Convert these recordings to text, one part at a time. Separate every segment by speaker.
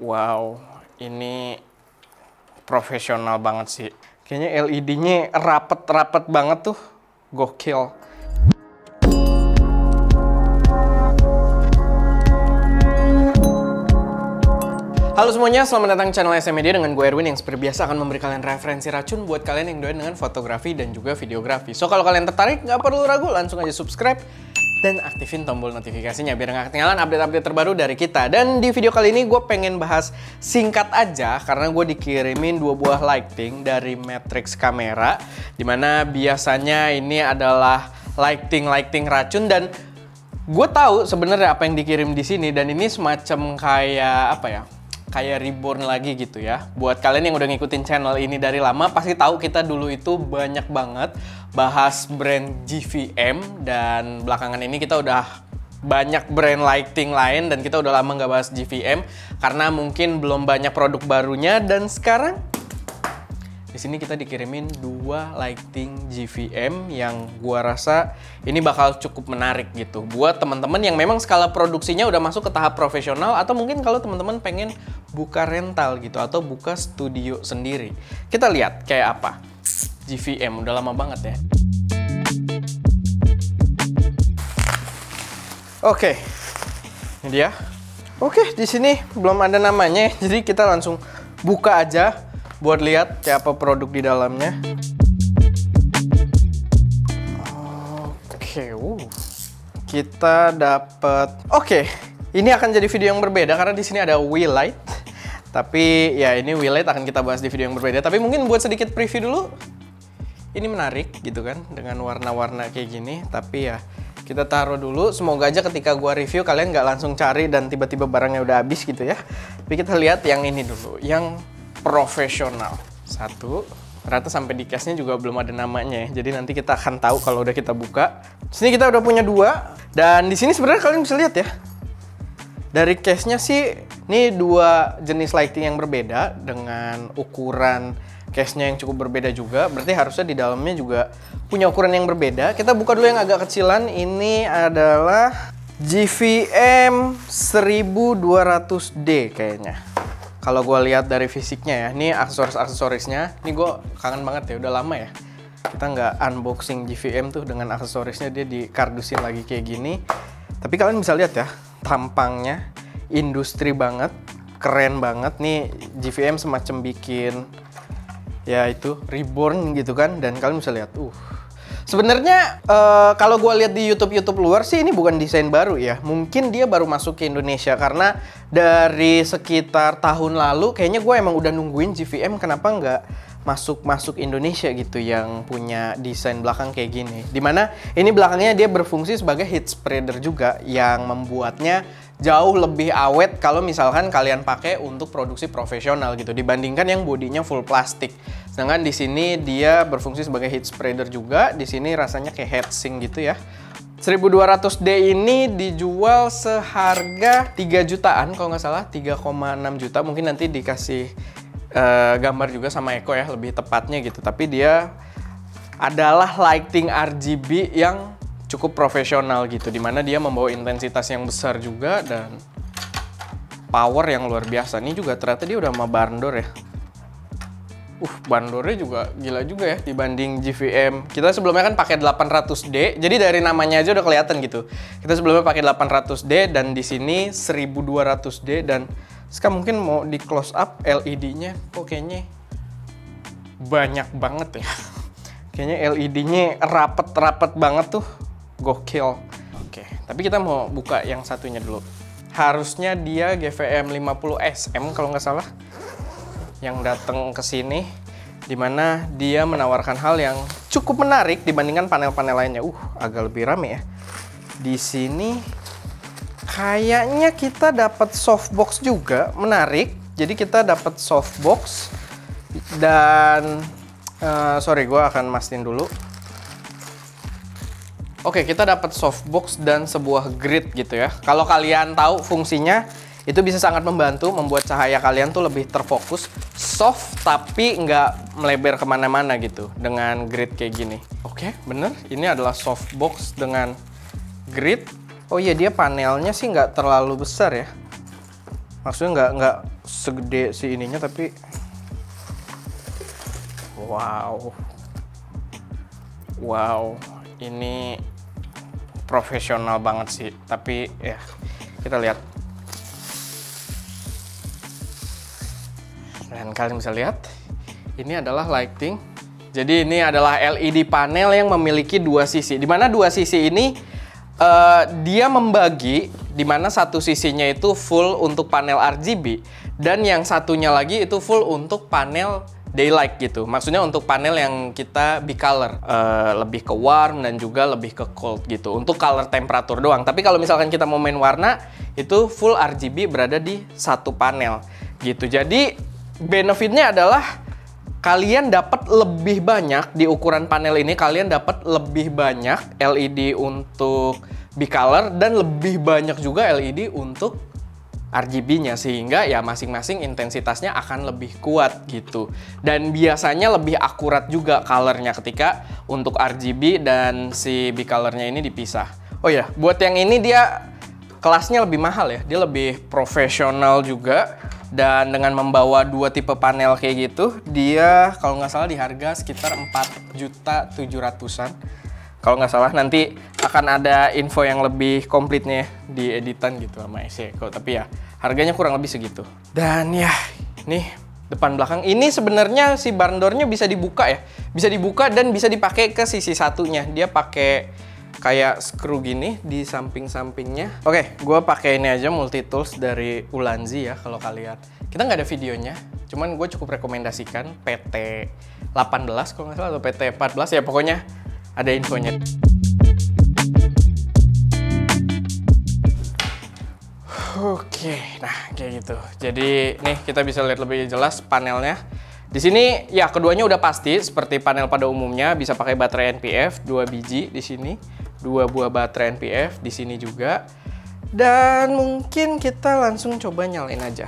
Speaker 1: Wow, ini profesional banget sih. Kayaknya LED-nya rapet-rapet banget tuh. Gokil. Halo semuanya, selamat datang di channel SM Media dengan gue Erwin yang seperti biasa akan memberi kalian referensi racun buat kalian yang doyan dengan fotografi dan juga videografi. So, kalau kalian tertarik, nggak perlu ragu, langsung aja subscribe dan aktifin tombol notifikasinya biar nggak ketinggalan update-update terbaru dari kita. Dan di video kali ini gue pengen bahas singkat aja karena gue dikirimin 2 buah lighting dari Matrix Camera, dimana biasanya ini adalah lighting racun, dan gue tahu sebenarnya apa yang dikirim di sini, dan ini semacam kayak apa ya? Kayak reborn lagi gitu ya. Buat kalian yang udah ngikutin channel ini dari lama pasti tahu kita dulu itu banyak banget bahas brand GVM, dan belakangan ini kita udah banyak brand lighting lain dan kita udah lama nggak bahas GVM karena mungkin belum banyak produk barunya. Dan sekarang di sini kita dikirimin 2 lighting GVM yang gua rasa ini bakal cukup menarik gitu buat teman-teman yang memang skala produksinya udah masuk ke tahap profesional, atau mungkin kalau teman-teman pengen buka rental gitu atau buka studio sendiri. Kita lihat kayak apa GVM, udah lama banget ya. Oke, ini dia. Oke, di sini belum ada namanya, jadi kita langsung buka aja buat lihat kayak apa produk di dalamnya. Oke, kita dapat. Oke, ini akan jadi video yang berbeda karena di sini ada wheel light. Tapi ya ini wheel light akan kita bahas di video yang berbeda. Tapi mungkin buat sedikit preview dulu. Ini menarik gitu kan dengan warna-warna kayak gini. Tapi ya kita taruh dulu. Semoga aja ketika gua review kalian nggak langsung cari dan tiba-tiba barangnya udah habis gitu ya. Tapi kita lihat yang ini dulu, yang profesional. Satu, ternyata sampai di case-nya juga belum ada namanya ya. Jadi nanti kita akan tahu kalau udah kita buka. Di sini kita udah punya 2, dan di sini sebenarnya kalian bisa lihat ya. Dari case-nya sih ini 2 jenis lighting yang berbeda dengan ukuran case-nya yang cukup berbeda juga. Berarti harusnya di dalamnya juga punya ukuran yang berbeda. Kita buka dulu yang agak kecilan. Ini adalah GVM 1200D kayaknya. Kalau gue lihat dari fisiknya ya, ini aksesoris-aksesorisnya, ini gue kangen banget ya, udah lama ya. Kita nggak unboxing GVM tuh dengan aksesorisnya, dia dikardusin lagi kayak gini. Tapi kalian bisa lihat ya, tampangnya industri banget, keren banget. Nih GVM semacam bikin, ya itu, reborn gitu kan, dan kalian bisa lihat, sebenarnya kalau gue lihat di YouTube luar sih ini bukan desain baru ya. Mungkin dia baru masuk ke Indonesia karena dari sekitar tahun lalu kayaknya gue emang udah nungguin GVM kenapa nggak masuk Indonesia gitu yang punya desain belakang kayak gini. Dimana ini belakangnya dia berfungsi sebagai heat spreader juga yang membuatnya jauh lebih awet kalau misalkan kalian pakai untuk produksi profesional gitu dibandingkan yang bodinya full plastik. Sedangkan di sini dia berfungsi sebagai heat spreader juga. Di sini rasanya kayak heatsink gitu ya. 1200D ini dijual seharga 3 jutaan kalau nggak salah, 3,6 juta. Mungkin nanti dikasih gambar juga sama Eko ya, lebih tepatnya gitu. Tapi dia adalah lighting RGB yang cukup profesional gitu, dimana dia membawa intensitas yang besar juga dan power yang luar biasa. Ini juga ternyata dia udah sama bandor ya. Bandornya juga gila juga ya dibanding GVM. Kita sebelumnya kan pakai 800D, jadi dari namanya aja udah kelihatan gitu. Kita sebelumnya pakai 800D dan di sini 1200D, dan sekarang mungkin mau di close up LED-nya kok kayaknya banyak banget ya. Kayaknya LED-nya rapet-rapet banget tuh. Gokil. Oke, tapi kita mau buka yang satunya dulu. Harusnya dia GVM 50 SM kalau nggak salah yang datang ke sini, dimana dia menawarkan hal yang cukup menarik dibandingkan panel-panel lainnya. Agak lebih rame ya. Di sini kayaknya kita dapat softbox juga, menarik. Jadi kita dapat softbox dan sorry, gue akan mastiin dulu. Oke, kita dapat softbox dan sebuah grid gitu ya. Kalau kalian tahu fungsinya, itu bisa sangat membantu membuat cahaya kalian tuh lebih terfokus, soft tapi nggak melebar kemana-mana gitu dengan grid kayak gini. Oke, bener. Ini adalah softbox dengan grid. Oh iya, dia panelnya sih nggak terlalu besar ya. Maksudnya nggak segede si ininya, tapi wow, ini profesional banget sih. Tapi ya kita lihat. Dan kalian bisa lihat, ini adalah lighting. Jadi ini adalah LED panel yang memiliki dua sisi. Dimana dua sisi ini dia membagi, dimana satu sisinya itu full untuk panel RGB dan yang satunya lagi itu full untuk panel daylight gitu. Maksudnya untuk panel yang kita bicolor, lebih ke warm dan juga lebih ke cold gitu. Untuk color temperatur doang. Tapi kalau misalkan kita mau main warna, itu full RGB berada di satu panel gitu. Jadi benefitnya adalah kalian dapat lebih banyak di ukuran panel ini. Kalian dapat lebih banyak LED untuk bicolor dan lebih banyak juga LED untuk RGB-nya, sehingga ya masing-masing intensitasnya akan lebih kuat gitu. Dan biasanya lebih akurat juga colornya ketika untuk RGB dan si bicolornya ini dipisah. Oh ya, buat yang ini dia kelasnya lebih mahal ya. Dia lebih profesional juga. Dan dengan membawa dua tipe panel kayak gitu, dia kalau nggak salah di harga sekitar 4.700.000-an. Kalau nggak salah, nanti akan ada info yang lebih komplitnya di editan gitu sama Eseco. Tapi ya harganya kurang lebih segitu. Dan ya nih depan belakang ini sebenarnya si barn door-nya bisa dibuka ya. Bisa dibuka dan bisa dipakai ke sisi satunya. Dia pakai kayak screw gini di samping-sampingnya. Oke, gue pakai ini aja multi tools dari Ulanzi ya kalau kalian. Kita nggak ada videonya, cuman gue cukup rekomendasikan PT 18 kalau nggak salah atau PT 14 ya, pokoknya ada infonya. Oke, nah kayak gitu. Jadi nih kita bisa lihat lebih jelas panelnya. Di sini ya keduanya udah pasti seperti panel pada umumnya, bisa pakai baterai NPF 2 biji di sini, 2 buah baterai NPF di sini juga. Dan mungkin kita langsung coba nyalain aja.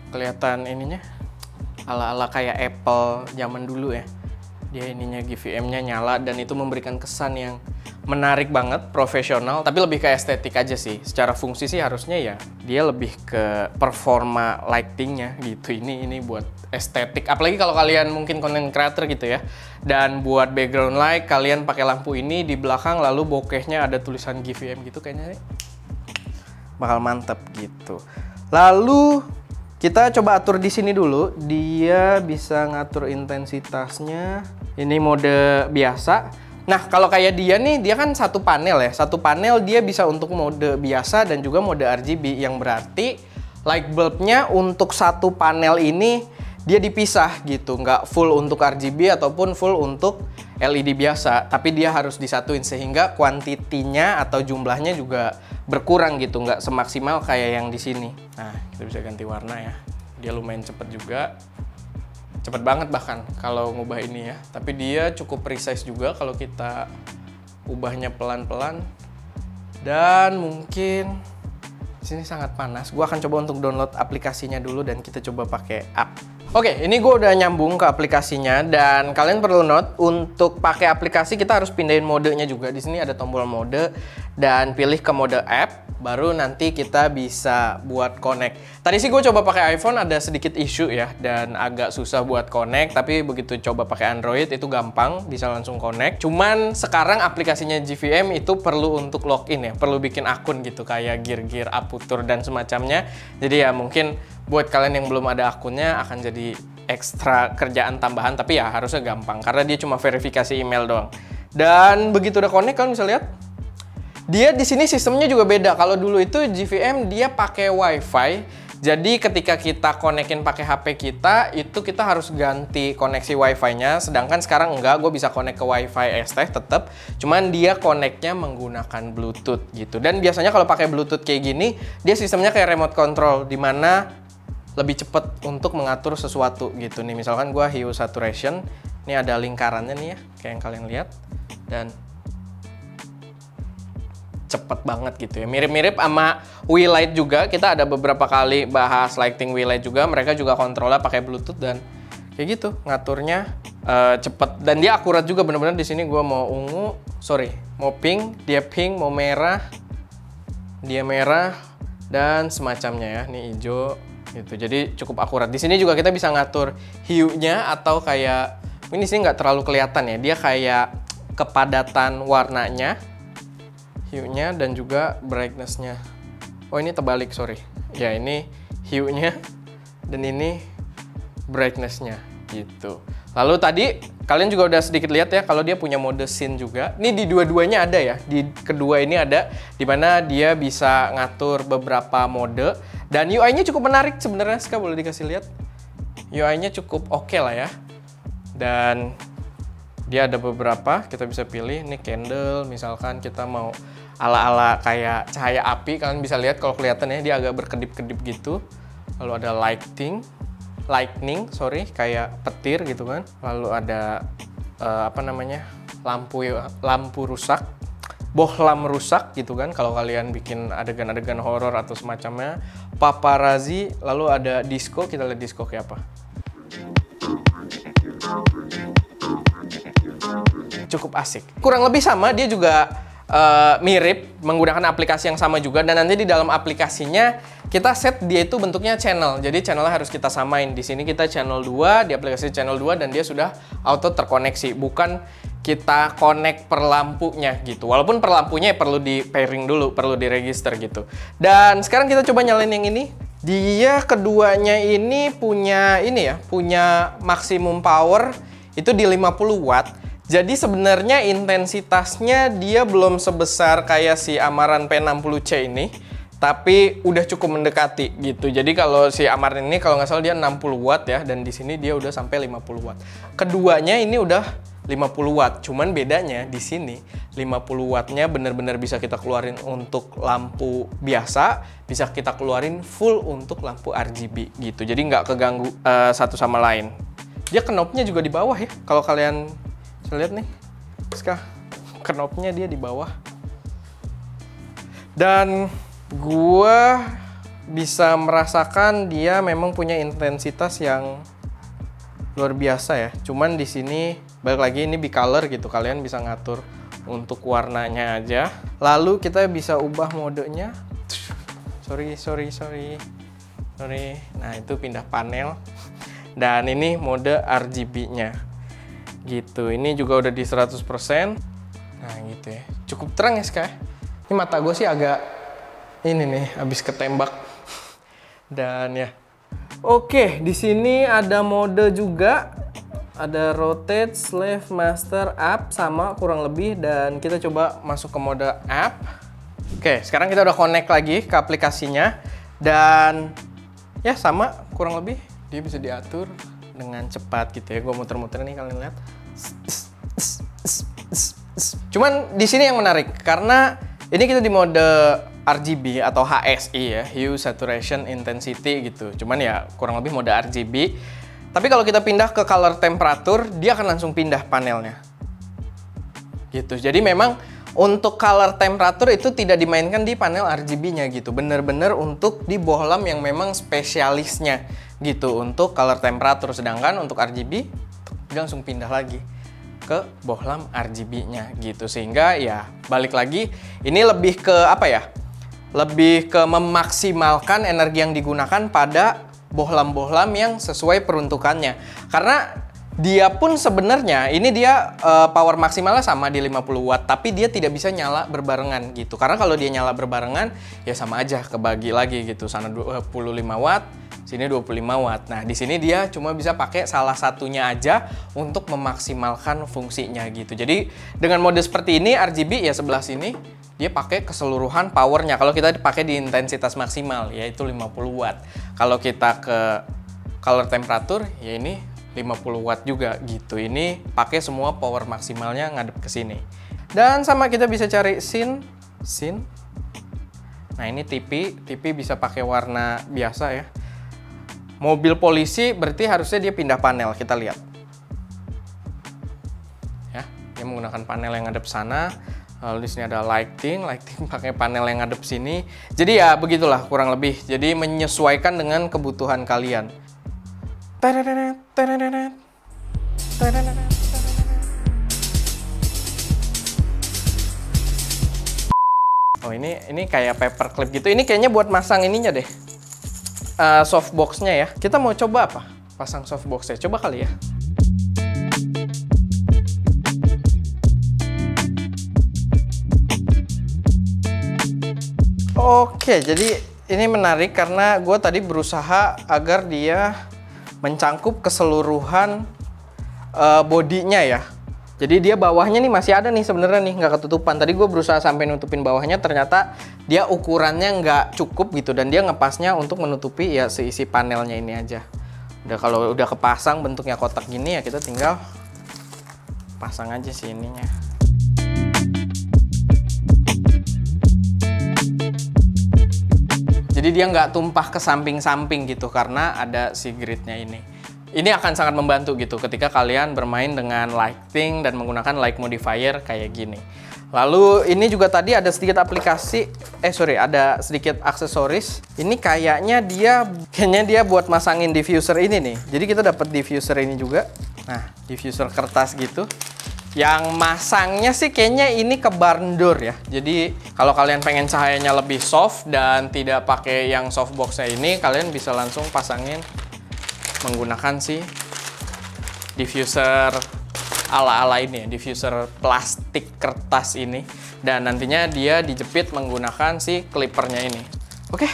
Speaker 1: Kelihatan ininya ala-ala kayak Apple zaman dulu ya. Dia ininya GVM-nya nyala dan itu memberikan kesan yang menarik banget, profesional, tapi lebih ke estetik aja sih. Secara fungsi sih harusnya ya dia lebih ke performa lightingnya gitu. Ini buat estetik. Apalagi kalau kalian mungkin content creator gitu ya. Dan buat background light kalian pakai lampu ini di belakang lalu bokehnya ada tulisan GVM gitu, kayaknya bakal mantep gitu. Lalu kita coba atur di sini dulu. Dia bisa ngatur intensitasnya. Ini mode biasa. Nah, kalau kayak dia nih, dia kan satu panel ya. Satu panel dia bisa untuk mode biasa dan juga mode RGB. Yang berarti light bulbnya untuk satu panel ini dia dipisah gitu. Nggak full untuk RGB ataupun full untuk LED biasa. Tapi dia harus disatuin sehingga kuantitinya atau jumlahnya juga berkurang gitu. Nggak semaksimal kayak yang di sini. Nah, kita bisa ganti warna ya. Dia lumayan cepet juga. Cepet banget bahkan kalau ngubah ini ya. Tapi dia cukup precise juga kalau kita ubahnya pelan-pelan. Dan mungkin di sini sangat panas. Gue akan coba untuk download aplikasinya dulu dan kita coba pakai app. Oke, ini gue udah nyambung ke aplikasinya dan kalian perlu note untuk pakai aplikasi kita harus pindahin modenya juga. Di sini ada tombol mode dan pilih ke mode app, baru nanti kita bisa buat connect. Tadi sih gue coba pakai iPhone ada sedikit issue ya dan agak susah buat connect, tapi begitu coba pakai Android itu gampang, bisa langsung connect. Cuman sekarang aplikasinya GVM itu perlu untuk login ya, perlu bikin akun gitu kayak Gear, Aputur dan semacamnya. Jadi ya mungkin buat kalian yang belum ada akunnya akan jadi ekstra kerjaan tambahan, tapi ya harusnya gampang karena dia cuma verifikasi email doang. Dan begitu udah connect kalian bisa lihat dia di sini sistemnya juga beda. Kalau dulu itu GVM dia pakai WiFi. Jadi ketika kita konekin pakai HP kita, itu kita harus ganti koneksi WiFi-nya. Sedangkan sekarang enggak, gue bisa connect ke WiFi ST tetap. Cuman dia connect-nya menggunakan Bluetooth gitu. Dan biasanya kalau pakai Bluetooth kayak gini, dia sistemnya kayak remote control, dimana lebih cepet untuk mengatur sesuatu gitu nih. Misalkan gue hue saturation, ini ada lingkarannya nih ya, kayak yang kalian lihat. Dan cepet banget gitu ya, mirip-mirip sama WeLight juga. Kita ada beberapa kali bahas lighting WeLight juga, mereka juga kontrolnya pakai Bluetooth dan kayak gitu ngaturnya cepet, dan dia akurat juga bener-bener. Di sini gue mau ungu, mau pink, dia pink, mau merah, dia merah, dan semacamnya ya. Ini hijau gitu. Jadi cukup akurat. Di sini juga kita bisa ngatur hue-nya atau kayak ini sih nggak terlalu kelihatan ya. Dia kayak kepadatan warnanya, hue-nya, dan juga brightness-nya. Oh, ini terbalik, ya ini hue-nya dan ini brightness-nya gitu. Lalu tadi kalian juga udah sedikit lihat ya kalau dia punya mode scene juga. Ini di dua-duanya ada ya. Di kedua ini ada dimana dia bisa ngatur beberapa mode, dan UI-nya cukup menarik sebenarnya. Boleh dikasih lihat. UI-nya cukup oke lah ya. Dan dia ada beberapa, kita bisa pilih. Ini candle, misalkan kita mau ala-ala kayak cahaya api. Kalian bisa lihat kalau kelihatan ya, dia agak berkedip-kedip gitu. Lalu ada lightning, kayak petir gitu kan. Lalu ada lampu rusak, bohlam rusak gitu kan. Kalau kalian bikin adegan-adegan horor atau semacamnya, paparazzi. Lalu ada disco, kita lihat disco kayak apa. Cukup asik. Kurang lebih sama, dia juga mirip, menggunakan aplikasi yang sama juga, dan nanti di dalam aplikasinya kita set dia itu bentuknya channel. Jadi channelnya harus kita samain. Di sini kita channel 2, di aplikasi channel 2, dan dia sudah auto terkoneksi. Bukan kita connect per lampunya gitu. Walaupun per lampunya ya perlu di pairing dulu, perlu di register gitu. Dan sekarang kita coba nyalain yang ini. Dia keduanya ini punya maksimum power itu di 50 watt. Jadi sebenarnya intensitasnya dia belum sebesar kayak si Amaran P60C ini, tapi udah cukup mendekati gitu. Jadi kalau si Amaran ini kalau nggak salah dia 60 watt ya, dan di sini dia udah sampai 50 watt. Keduanya ini udah 50 watt, cuman bedanya di sini 50 wattnya bener-bener bisa kita keluarin untuk lampu biasa, bisa kita keluarin full untuk lampu RGB gitu. Jadi nggak keganggu satu sama lain. Dia knobnya juga di bawah ya, kalau kalian lihat nih, knobnya dia di bawah. Dan gua bisa merasakan dia memang punya intensitas yang luar biasa ya. Cuman di sini balik lagi ini bicolor gitu, kalian bisa ngatur untuk warnanya aja. Lalu kita bisa ubah modenya. Nah, itu pindah panel. Dan ini mode RGB-nya. Gitu, ini juga udah di 100%. Nah gitu ya, cukup terang ya Ska. Ini mata gue sih agak ini nih, habis ketembak. Dan ya, oke, di sini ada mode juga, ada rotate, slave, master, app, sama kurang lebih. Dan kita coba masuk ke mode app. Oke, sekarang kita udah connect lagi ke aplikasinya, dan ya sama kurang lebih dia bisa diatur dengan cepat gitu ya. Gue muter-muter nih, kalian lihat. Cuman di sini yang menarik karena ini kita di mode RGB atau HSI ya, Hue, Saturation, Intensity gitu. Cuman ya kurang lebih mode RGB. Tapi kalau kita pindah ke color temperature, dia akan langsung pindah panelnya. Gitu. Jadi memang untuk color temperature itu tidak dimainkan di panel RGB-nya gitu. Bener-bener untuk di bohlam yang memang spesialisnya gitu untuk color temperature. Sedangkan untuk RGB dia langsung pindah lagi ke bohlam RGB-nya gitu. Sehingga ya balik lagi ini lebih ke apa ya? Lebih ke memaksimalkan energi yang digunakan pada bohlam-bohlam yang sesuai peruntukannya. Karena dia pun sebenarnya ini dia power maksimalnya sama di 50 watt, tapi dia tidak bisa nyala berbarengan gitu. Karena kalau dia nyala berbarengan ya sama aja kebagi lagi gitu. Sana 25 watt, sini 25 watt. Nah, di sini dia cuma bisa pakai salah satunya aja untuk memaksimalkan fungsinya gitu. Jadi dengan mode seperti ini RGB ya sebelah sini dia pakai keseluruhan powernya. Kalau kita pakai di intensitas maksimal yaitu 50 watt. Kalau kita ke color temperature ya ini 50 watt juga gitu. Ini pakai semua power maksimalnya ngadep ke sini. Dan sama kita bisa cari scene. Nah, ini TV bisa pakai warna biasa ya. Mobil polisi berarti harusnya dia pindah panel, kita lihat. Ya, dia menggunakan panel yang ngadep sana. Lalu di sini ada lighting pakai panel yang ngadep sini. Jadi ya begitulah kurang lebih. Jadi menyesuaikan dengan kebutuhan kalian. Oh ini kayak paperclip gitu. Ini kayaknya buat masang ininya deh. Softbox-nya ya. Kita mau coba apa? Pasang softbox-nya. Coba kali ya. Oke, jadi ini menarik karena gue tadi berusaha agar dia mencangkup keseluruhan bodinya ya. Jadi dia bawahnya nih masih ada nih sebenarnya nih, nggak ketutupan. Tadi gue berusaha sampai nutupin bawahnya, ternyata dia ukurannya nggak cukup gitu. Dan dia ngepasnya untuk menutupi ya seisi panelnya ini aja. Udah kalau udah kepasang bentuknya kotak gini ya kita tinggal pasang aja sih ininya. Jadi dia nggak tumpah ke samping-samping gitu karena ada si gridnya ini. Ini akan sangat membantu gitu ketika kalian bermain dengan lighting dan menggunakan light modifier kayak gini. Lalu ini juga tadi ada sedikit aplikasi, ada sedikit aksesoris. Ini kayaknya dia buat masangin diffuser ini nih. Jadi kita dapat diffuser ini juga. Nah, diffuser kertas gitu. Yang masangnya sih kayaknya ini ke barn door ya. Jadi kalau kalian pengen cahayanya lebih soft dan tidak pakai yang softbox-nya ini, kalian bisa langsung pasangin menggunakan si diffuser ala-ala ini ya, diffuser plastik kertas ini. Dan nantinya dia dijepit menggunakan si clippernya ini. Oke,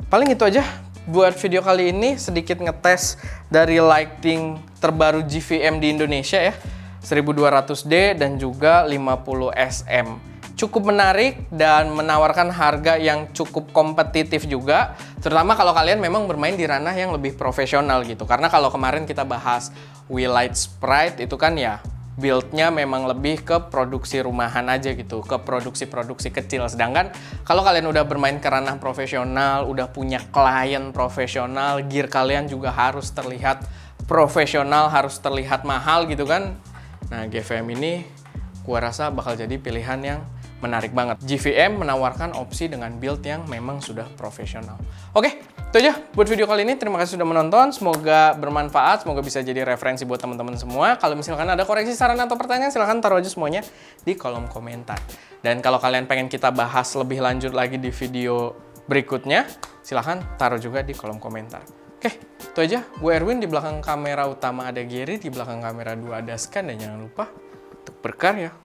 Speaker 1: paling itu aja buat video kali ini, sedikit ngetes dari lighting terbaru GVM di Indonesia ya. 1200D dan juga 50 SM. Cukup menarik dan menawarkan harga yang cukup kompetitif juga, terutama kalau kalian memang bermain di ranah yang lebih profesional gitu. Karena kalau kemarin kita bahas Wilight Sprite itu kan ya build-nya memang lebih ke produksi rumahan aja gitu, ke produksi-produksi kecil. Sedangkan kalau kalian udah bermain ke ranah profesional, udah punya klien profesional, gear kalian juga harus terlihat profesional, harus terlihat mahal gitu kan. Nah, GVM ini gua rasa bakal jadi pilihan yang menarik banget. GVM menawarkan opsi dengan build yang memang sudah profesional. Oke, itu aja buat video kali ini. Terima kasih sudah menonton. Semoga bermanfaat, semoga bisa jadi referensi buat teman-teman semua. Kalau misalkan ada koreksi, saran, atau pertanyaan, silahkan taruh aja semuanya di kolom komentar. Dan kalau kalian pengen kita bahas lebih lanjut lagi di video berikutnya, silahkan taruh juga di kolom komentar. Oke, itu aja. Gue Erwin, di belakang kamera utama ada Gary, di belakang kamera 2 ada Scan, dan jangan lupa untuk berkarya.